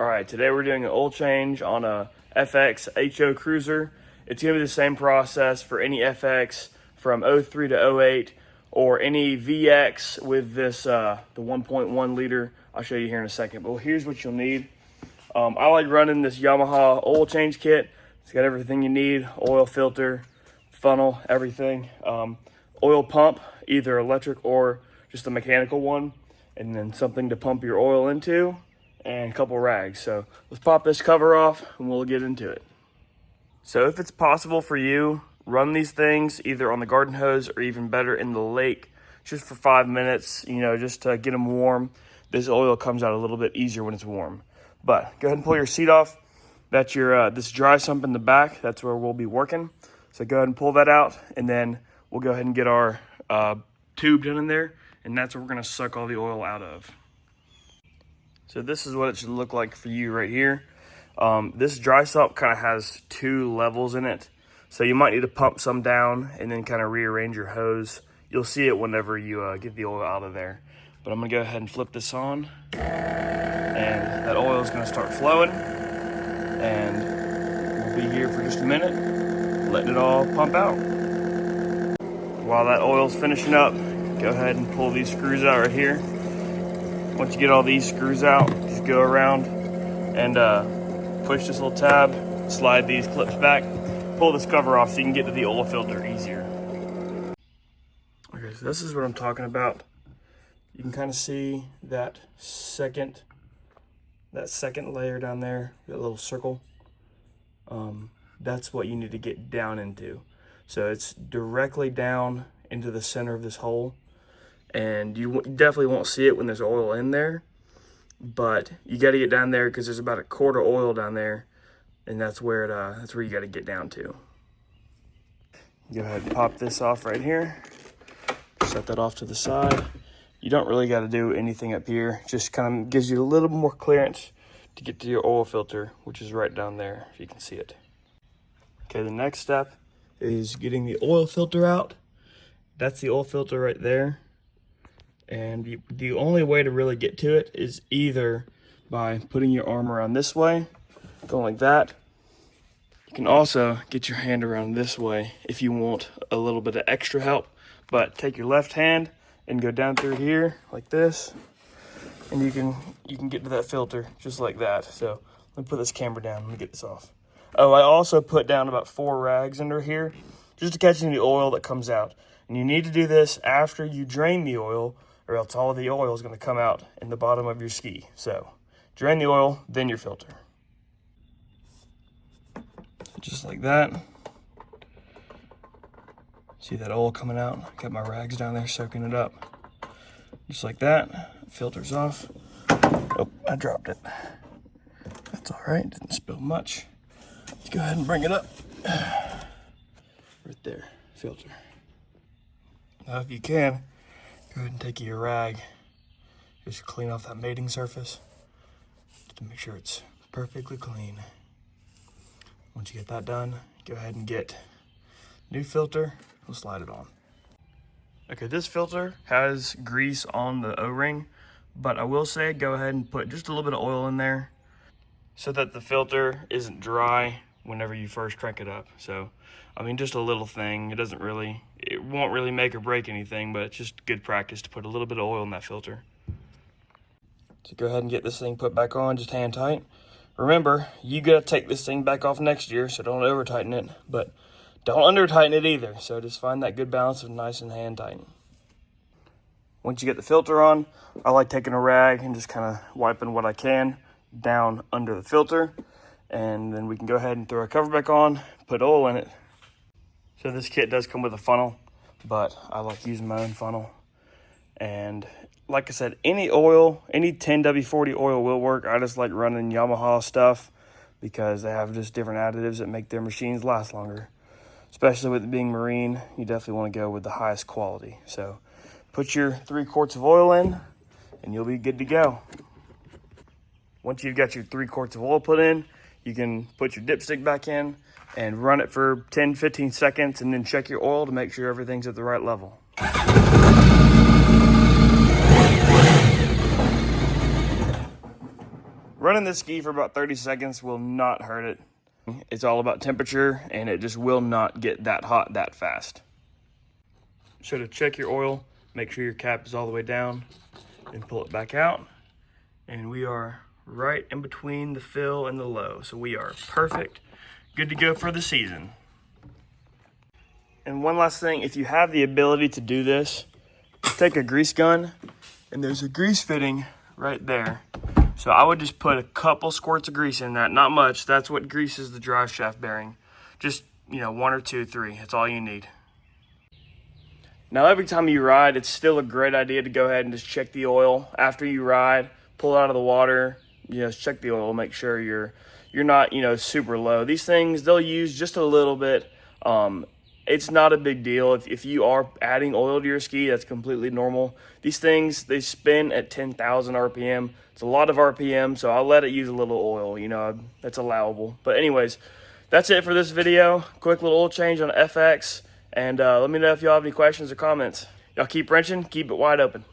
All right, today we're doing an oil change on a FX HO Cruiser. It's gonna be the same process for any FX from 03 to 08 or any VX with this, the 1.1 liter. I'll show you here in a second, but here's what you'll need. I like running this Yamaha oil change kit. It's got everything you need: oil filter, funnel, everything. Oil pump, either electric or just a mechanical one, and then something to pump your oil into, and a couple rags. So let's pop this cover off and we'll get into it. So if it's possible for you, run these things either on the garden hose or even better in the lake, just for 5 minutes, just to get them warm. This oil comes out a little bit easier when it's warm. But go ahead and pull your seat off. That's your this dry sump in the back. That's where we'll be working. So go ahead and pull that out, and then we'll go ahead and get our tube down in there, and that's where we're gonna suck all the oil out of. So this is what it should look like for you right here. This dry sump kind of has 2 levels in it. So you might need to pump some down and then kind of rearrange your hose. You'll see it whenever you get the oil out of there. But I'm gonna go ahead and flip this on, and that oil is gonna start flowing, and we'll be here for just a minute, letting it all pump out. While that oil's finishing up, go ahead and pull these screws out right here. Once you get all these screws out, just go around and push this little tab, slide these clips back, pull this cover off so you can get to the oil filter easier. Okay, so this is what I'm talking about. You can kind of see that second layer down there, that little circle. That's what you need to get down into. So it's directly down into the center of this hole, and you definitely won't see it when there's oil in there, but you got to get down there because there's about a quart of oil down there, and that's where you got to get down to. Go ahead and pop this off right here. Set that off to the side. You don't really got to do anything up here. Just kind of gives you a little more clearance to get to your oil filter, which is right down there, if you can see it. Okay, the next step is getting the oil filter out. That's the oil filter right there. And the only way to really get to it is either by putting your arm around this way, going like that. You can also get your hand around this way if you want a little bit of extra help. But take your left hand and go down through here like this, and you can get to that filter just like that. So let me put this camera down. Let me get this off. Oh, I also put down about 4 rags under here just to catch any oil that comes out. And you need to do this after you drain the oil, or else all of the oil is going to come out in the bottom of your ski. So drain the oil, then your filter. Just like that. See that oil coming out? Got my rags down there soaking it up. Just like that. Filter's off. Oh, I dropped it. That's all right, didn't spill much. Let's go ahead and bring it up. Right there, filter. Now if you can, go ahead and take your rag. Just clean off that mating surface just to make sure it's perfectly clean. Once you get that done, go ahead and get new filter. We'll slide it on. Okay, this filter has grease on the O-ring, but I will say go ahead and put just a little bit of oil in there so that the filter isn't dry whenever you first crank it up. So, I mean, just a little thing. It won't really make or break anything, but it's just good practice to put a little bit of oil in that filter. So go ahead and get this thing put back on, just hand tight. Remember, you gotta take this thing back off next year, so don't over tighten it, but don't under tighten it either. So just find that good balance of nice and hand tighten. Once you get the filter on, I like taking a rag and just kind of wiping what I can down under the filter, and then we can go ahead and throw our cover back on, put oil in it. So this kit does come with a funnel, but I like using my own funnel. And like I said, any oil, any 10W40 oil will work. I just like running Yamaha stuff because they have just different additives that make their machines last longer. Especially with it being marine, you definitely want to go with the highest quality. So put your 3 quarts of oil in and you'll be good to go. Once you've got your 3 quarts of oil put in, you can put your dipstick back in and run it for 10-15 seconds and then check your oil to make sure everything's at the right level. Running this ski for about 30 seconds will not hurt it. It's all about temperature, and it just will not get that hot that fast. So to check your oil, make sure your cap is all the way down, and pull it back out. And we are right in between the fill and the low. So we are perfect, good to go for the season. And one last thing, if you have the ability to do this, take a grease gun, and there's a grease fitting right there. So I would just put a couple squirts of grease in that, not much. That's what greases the drive shaft bearing. Just, 1 or 2, 3, that's all you need. Now every time you ride, it's still a great idea to go ahead and just check the oil. After you ride, pull it out of the water, check the oil, make sure you're not, super low. These things, they'll use just a little bit. It's not a big deal. If you are adding oil to your ski, that's completely normal. These things, they spin at 10,000 RPM. It's a lot of RPM, so I'll let it use a little oil, that's allowable. But anyways, that's it for this video. Quick little oil change on FX, and let me know if y'all have any questions or comments. Y'all keep wrenching, keep it wide open.